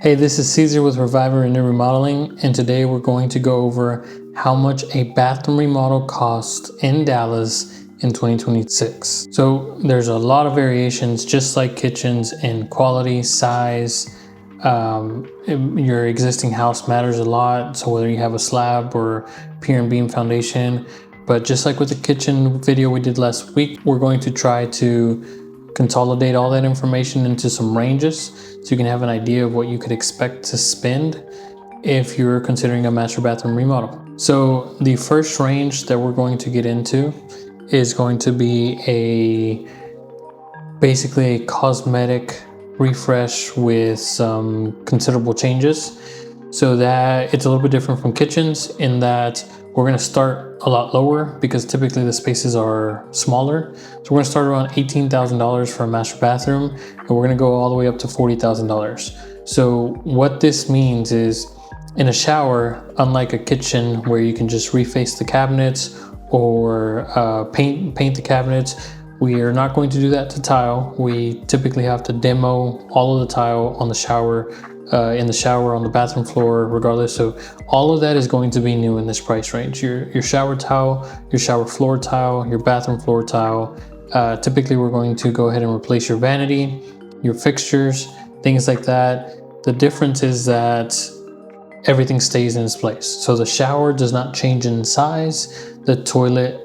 Hey, this is Caesar with Reviver and Remodeling, and today we're going to go over how much a bathroom remodel costs in Dallas in 2026. So there's a lot of variations, just like kitchens, in quality, size. Your existing house matters a lot, so whether you have a slab or pier and beam foundation. But just like with the kitchen video we did last week, we're going to try to consolidate all that information into some ranges so you can have an idea of what you could expect to spend if you're considering a master bathroom remodel. So the first range that we're going to get into is going to be basically a cosmetic refresh with some considerable changes. So that it's a little bit different from kitchens in that we're going to start a lot lower because typically the spaces are smaller. So we're going to start around $18,000 for a master bathroom, and we're going to go all the way up to $40,000. So what this means is, in a shower, unlike a kitchen where you can just reface the cabinets or paint the cabinets, we are not going to do that to tile. We typically have to demo all of the tile on the shower, in the shower, on the bathroom floor, regardless. So all of that is going to be new in this price range. Your shower tile, your shower floor tile, your bathroom floor tile. Typically we're going to go ahead and replace your vanity, your fixtures, things like that. The difference is that everything stays in its place. So the shower does not change in size. The toilet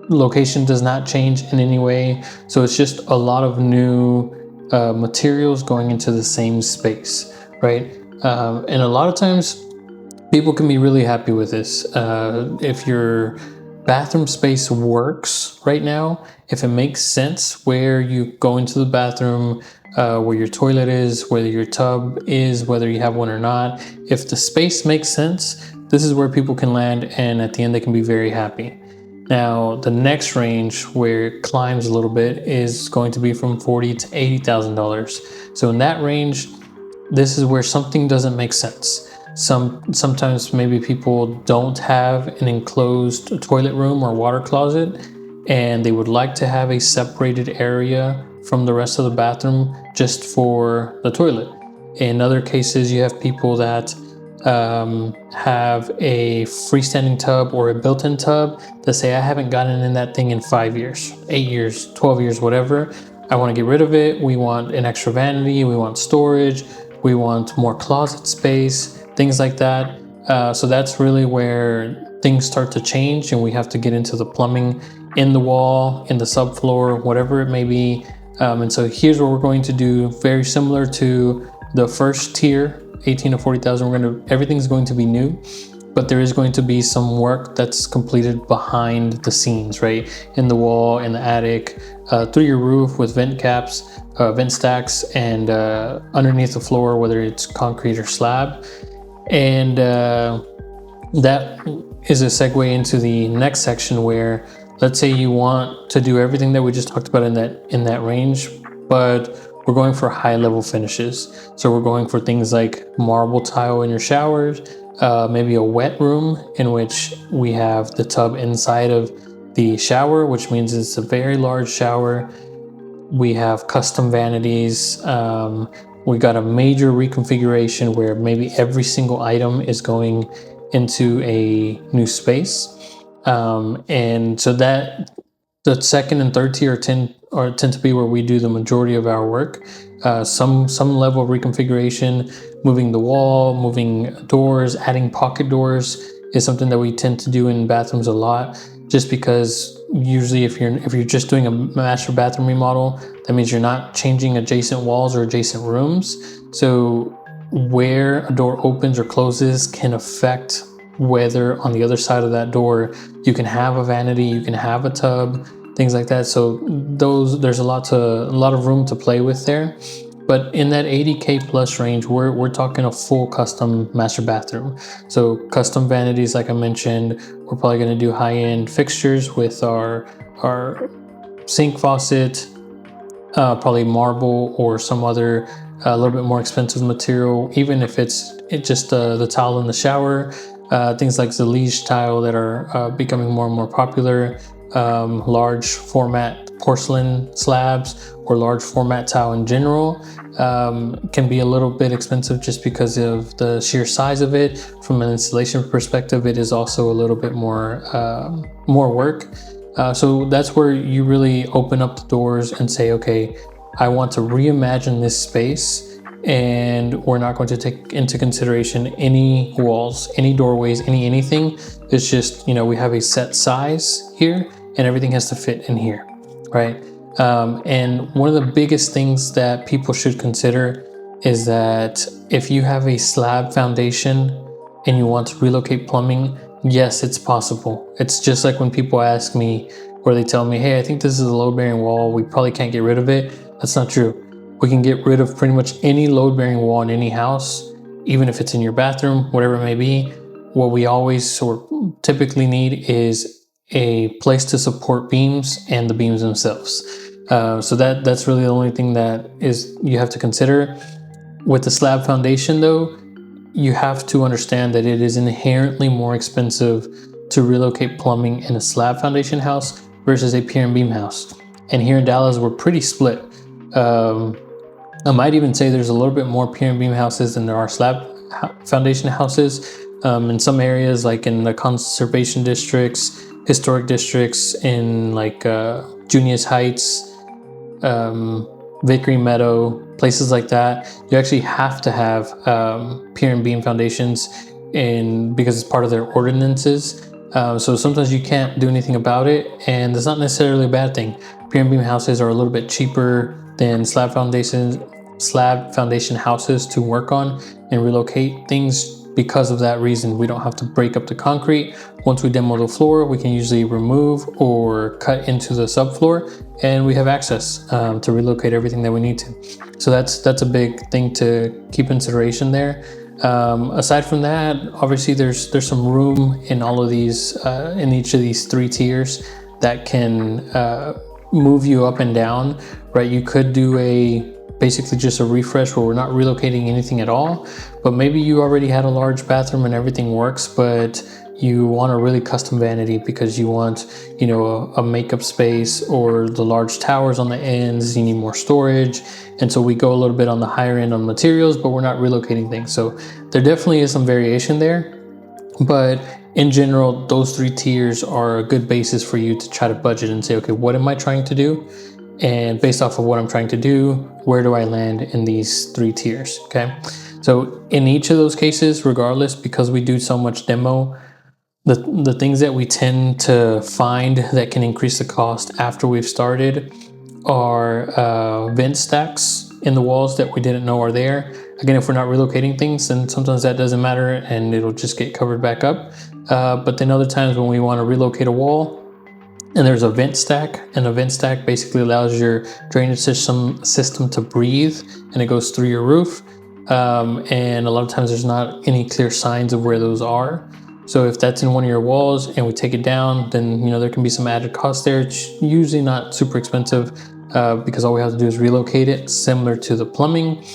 location does not change in any way. So it's just a lot of new materials going into the same space, right? And a lot of times people can be really happy with this. If your bathroom space works right now, if it makes sense where you go into the bathroom, where your toilet is, whether your tub is, whether you have one or not, if the space makes sense, this is where people can land, and at the end they can be very happy. Now, the next range where it climbs a little bit is going to be from $40,000 to $80,000. So in that range, this is where something doesn't make sense. Sometimes maybe people don't have an enclosed toilet room or water closet, and they would like to have a separated area from the rest of the bathroom just for the toilet. In other cases, you have people that have a freestanding tub or a built-in tub that say, I haven't gotten in that thing in 5 years, 8 years, 12 years, whatever. I want to get rid of it. We want an extra vanity. We want storage. We want more closet space, things like that. So that's really where things start to change, and we have to get into the plumbing in the wall, in the subfloor, whatever it may be. And so here's what we're going to do, very similar to the first tier, 18 to 40,000. Everything's going to be new, but there is going to be some work that's completed behind the scenes, right? In the wall, in the attic, through your roof with vent caps, vent stacks, and underneath the floor, whether it's concrete or slab. And that is a segue into the next section where, let's say you want to do everything that we just talked about in that range, but we're going for high level finishes. So we're going for things like marble tile in your showers, maybe a wet room in which we have the tub inside of the shower, which means it's a very large shower. We have custom vanities. We got a major reconfiguration where maybe every single item is going into a new space. And so that the second and third tier tend to be where we do the majority of our work. Some level of reconfiguration, moving the wall, moving doors, adding pocket doors is something that we tend to do in bathrooms a lot, just because usually if you're just doing a master bathroom remodel, that means you're not changing adjacent walls or adjacent rooms. So where a door opens or closes can affect whether on the other side of that door you can have a vanity, you can have a tub, things like that. So there's a lot of room to play with there. But in that 80K plus range, we're talking a full custom master bathroom. So custom vanities, like I mentioned, we're probably going to do high-end fixtures with our sink faucet, probably marble or some other a little bit more expensive material, even if it's just the tile in the shower. Things like the liege tile that are becoming more and more popular, large format porcelain slabs or large format tile in general can be a little bit expensive just because of the sheer size of it. From an installation perspective, it is also a little bit more work. So that's where you really open up the doors and say, okay, I want to reimagine this space, and we're not going to take into consideration any walls, any doorways, anything. It's just, we have a set size here and everything has to fit in here, right? And one of the biggest things that people should consider is that if you have a slab foundation and you want to relocate plumbing, yes, it's possible. It's just like when people ask me, or they tell me, hey, I think this is a load-bearing wall, we probably can't get rid of it. That's not true. We can get rid of pretty much any load-bearing wall in any house, even if it's in your bathroom, whatever it may be. What we always or typically need is a place to support beams and the beams themselves. So that's really the only thing that is you have to consider. With the slab foundation though, you have to understand that it is inherently more expensive to relocate plumbing in a slab foundation house versus a pier and beam house. And here in Dallas, we're pretty split. I might even say there's a little bit more pier and beam houses than there are slab foundation houses. In some areas, like in the conservation districts, historic districts, in like Junius Heights, Vickery Meadow, places like that, you actually have to have pier and beam foundations because it's part of their ordinances. So sometimes you can't do anything about it, and that's not necessarily a bad thing. Pier and beam houses are a little bit cheaper than slab foundation houses to work on and relocate things. Because of that reason, we don't have to break up the concrete. Once we demo the floor, we can usually remove or cut into the subfloor, and we have access to relocate everything that we need to. So that's a big thing to keep in consideration there. Aside from that, obviously there's some room in all of these, in each of these 3 tiers that can move you up and down, right? You could do basically just a refresh where we're not relocating anything at all, but maybe you already had a large bathroom and everything works, but you want a really custom vanity because you want, a makeup space, or the large towers on the ends, you need more storage. And so we go a little bit on the higher end on materials, but we're not relocating things. So there definitely is some variation there, but in general, those 3 tiers are a good basis for you to try to budget and say, okay, what am I trying to do? And based off of what I'm trying to do, where do I land in these 3 tiers, okay? So in each of those cases, regardless, because we do so much demo, the things that we tend to find that can increase the cost after we've started are vent stacks in the walls that we didn't know are there. Again, if we're not relocating things, then sometimes that doesn't matter and it'll just get covered back up. But then other times when we want to relocate a wall, and there's a vent stack, and a vent stack basically allows your drainage system to breathe, and it goes through your roof. And a lot of times there's not any clear signs of where those are. So if that's in one of your walls and we take it down, then there can be some added cost there. It's usually not super expensive because all we have to do is relocate it, similar to the plumbing.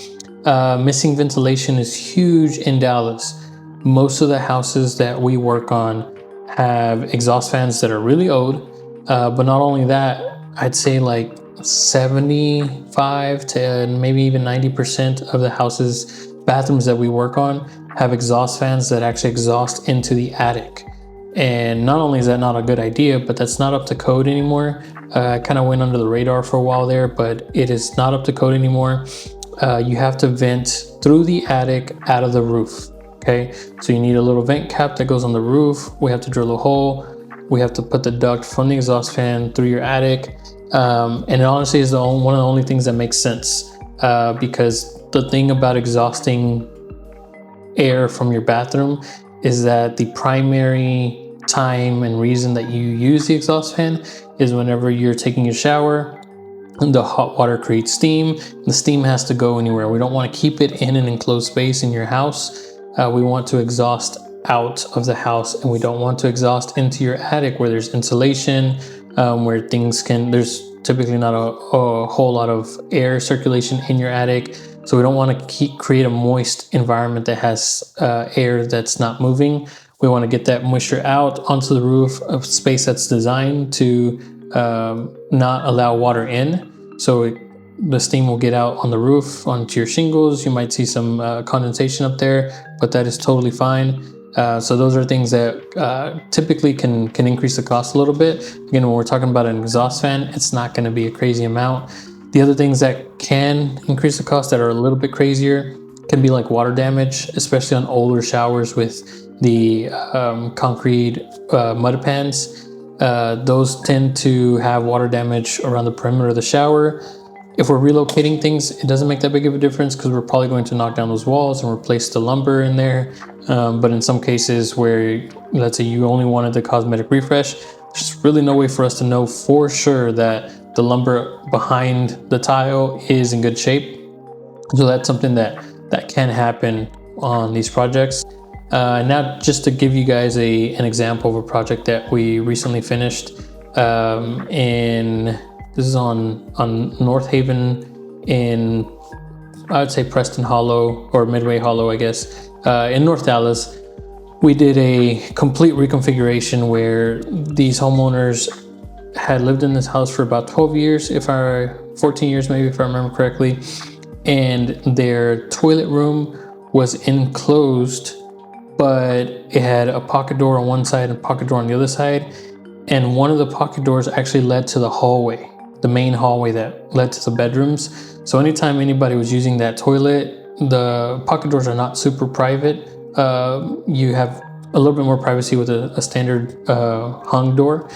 Missing ventilation is huge in Dallas. Most of the houses that we work on have exhaust fans that are really old. But not only that, I'd say like 75 to maybe even 90% of the houses, bathrooms that we work on have exhaust fans that actually exhaust into the attic. And not only is that not a good idea, but that's not up to code anymore. I kind of went under the radar for a while there, but it is not up to code anymore. You have to vent through the attic out of the roof. Okay, so you need a little vent cap that goes on the roof. We have to drill a hole. We have to put the duct from the exhaust fan through your attic. And it honestly is one of the only things that makes sense because the thing about exhausting air from your bathroom is that the primary time and reason that you use the exhaust fan is whenever you're taking a shower. The hot water creates steam. The steam has to go anywhere. We don't want to keep it in an enclosed space in your house. We want to exhaust out of the house, and we don't want to exhaust into your attic where there's insulation, where there's typically not a whole lot of air circulation in your attic. So we don't want to create a moist environment that has air that's not moving. We want to get that moisture out onto the roof, of space that's designed to not allow water in. So the steam will get out on the roof onto your shingles. You might see some condensation up there, but that is totally fine. So those are things that typically can increase the cost a little bit. Again, when we're talking about an exhaust fan, it's not going to be a crazy amount. The other things that can increase the cost that are a little bit crazier can be like water damage, especially on older showers with the concrete mud pans. Those tend to have water damage around the perimeter of the shower. If we're relocating things, it doesn't make that big of a difference because we're probably going to knock down those walls and replace the lumber in there. But in some cases where, let's say you only wanted the cosmetic refresh, there's really no way for us to know for sure that the lumber behind the tile is in good shape. So that's something that can happen on these projects. Now, just to give you guys an example of a project that we recently finished this is on North Haven in, I would say, Preston Hollow or Midway Hollow, I guess, in North Dallas. We did a complete reconfiguration where these homeowners had lived in this house for about 14 years maybe, if I remember correctly. And their toilet room was enclosed, but it had a pocket door on one side and a pocket door on the other side. And one of the pocket doors actually led to the hallway, the main hallway that led to the bedrooms. So anytime anybody was using that toilet, the pocket doors are not super private. You have a little bit more privacy with a standard hung door.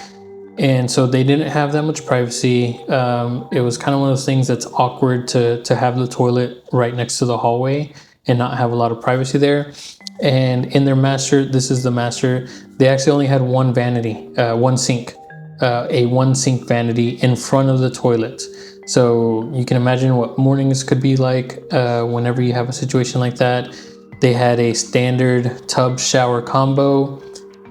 And so they didn't have that much privacy. It was kind of one of those things that's awkward to have the toilet right next to the hallway and not have a lot of privacy there. And in their master, this is the master, they actually only had one vanity, one sink, a one sink vanity in front of the toilet. So you can imagine what mornings could be like whenever you have a situation like that. They had a standard tub shower combo.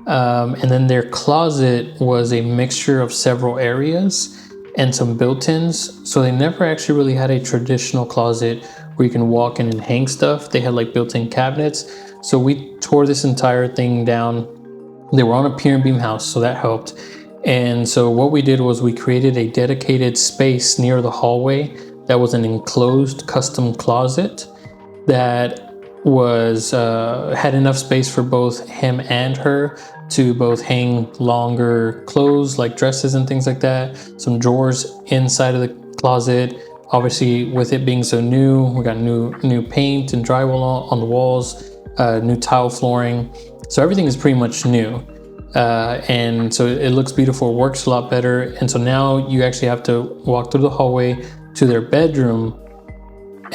And then their closet was a mixture of several areas and some built-ins. So they never actually really had a traditional closet where you can walk in and hang stuff. They had like built-in cabinets. So we tore this entire thing down. They were on a pier and beam house, so that helped. And so what we did was we created a dedicated space near the hallway that was an enclosed custom closet that was had enough space for both him and her to both hang longer clothes like dresses and things like that, some drawers inside of the closet. Obviously, with it being so new, we got new paint and drywall on the walls, new tile flooring, so everything is pretty much new. And so it looks beautiful, works a lot better. And so now you actually have to walk through the hallway to their bedroom.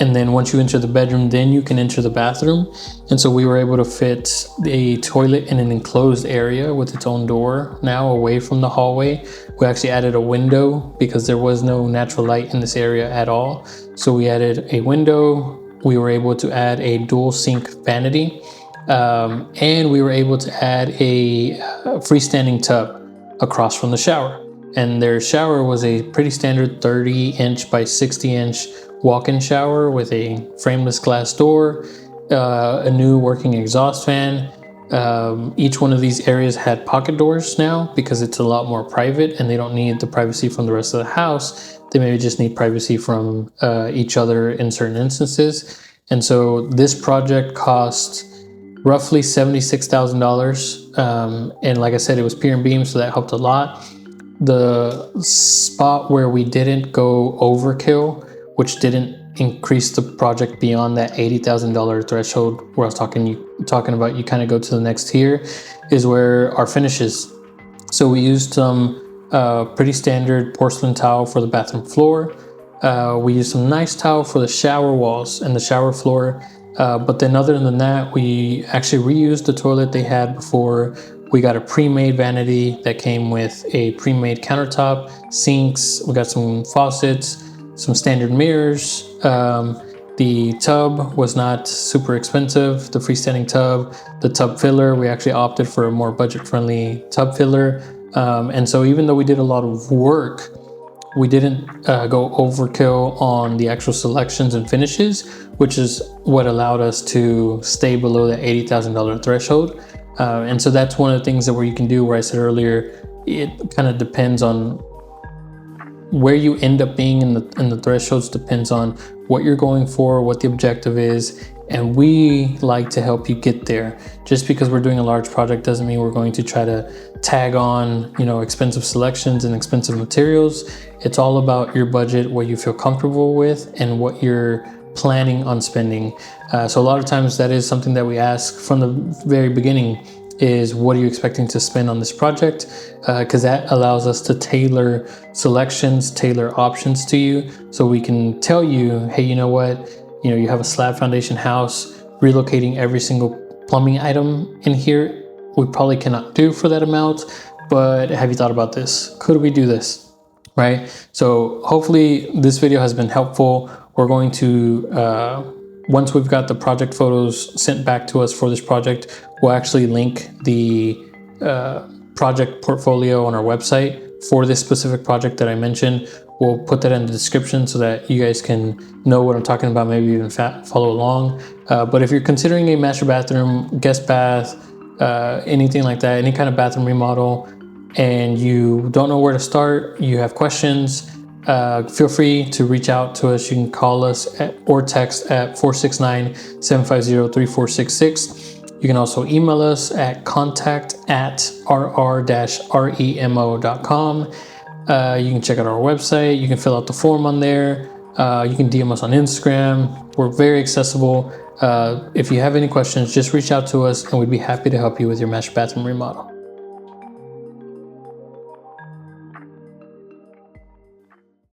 And then once you enter the bedroom, then you can enter the bathroom. And so we were able to fit a toilet in an enclosed area with its own door now away from the hallway. We actually added a window because there was no natural light in this area at all. So we added a window. We were able to add a dual sink vanity. And we were able to add a freestanding tub across from the shower. And their shower was a pretty standard 30-inch by 60-inch walk-in shower with a frameless glass door, a new working exhaust fan. Each one of these areas had pocket doors now because it's a lot more private and they don't need the privacy from the rest of the house. They maybe just need privacy from each other in certain instances. And so this project cost roughly $76,000. And like I said, it was pier and beam, so that helped a lot. The spot where we didn't go overkill, which didn't increase the project beyond that $80,000 threshold where I was talking about you kind of go to the next tier, is where our finishes. So we used some pretty standard porcelain tile for the bathroom floor. We used some nice tile for the shower walls and the shower floor. But then other than that, we actually reused the toilet they had before. We got a pre-made vanity that came with a pre-made countertop, sinks. We got some faucets, some standard mirrors. The tub was not super expensive, the freestanding tub. The tub filler, we actually opted for a more budget-friendly tub filler. And so even though we did a lot of work, we didn't go overkill on the actual selections and finishes, which is what allowed us to stay below the $80,000 threshold. And so that's one of the things that where you can do, where I said earlier, it kind of depends on where you end up being in the thresholds depends on what you're going for, what the objective is, and we like to help you get there. Just because we're doing a large project doesn't mean we're going to try to tag on, you know, expensive selections and expensive materials. It's all about your budget, what you feel comfortable with, and what you're planning on spending. So a lot of times that is something that we ask from the very beginning, is what are you expecting to spend on this project? Because that allows us to tailor selections, tailor options to you, so we can tell you, hey, you know what, you know, you have a slab foundation house, relocating every single plumbing item in here, we probably cannot do for that amount, but have you thought about this? Could we do this? Right? So hopefully this video has been helpful. We're going to, once we've got the project photos sent back to us for this project, we'll actually link the project portfolio on our website for this specific project that I mentioned. We'll put that in the description so that you guys can know what I'm talking about, maybe even follow along. But if you're considering a master bathroom, guest bath, anything like that, any kind of bathroom remodel, and you don't know where to start, you have questions, feel free to reach out to us. You can call us or text at 469-750-3466. You can also email us at contact@rr-remo.com. You can check out our website. You can fill out the form on there. You can DM us on Instagram. We're very accessible. If you have any questions, just reach out to us and we'd be happy to help you with your master bathroom remodel.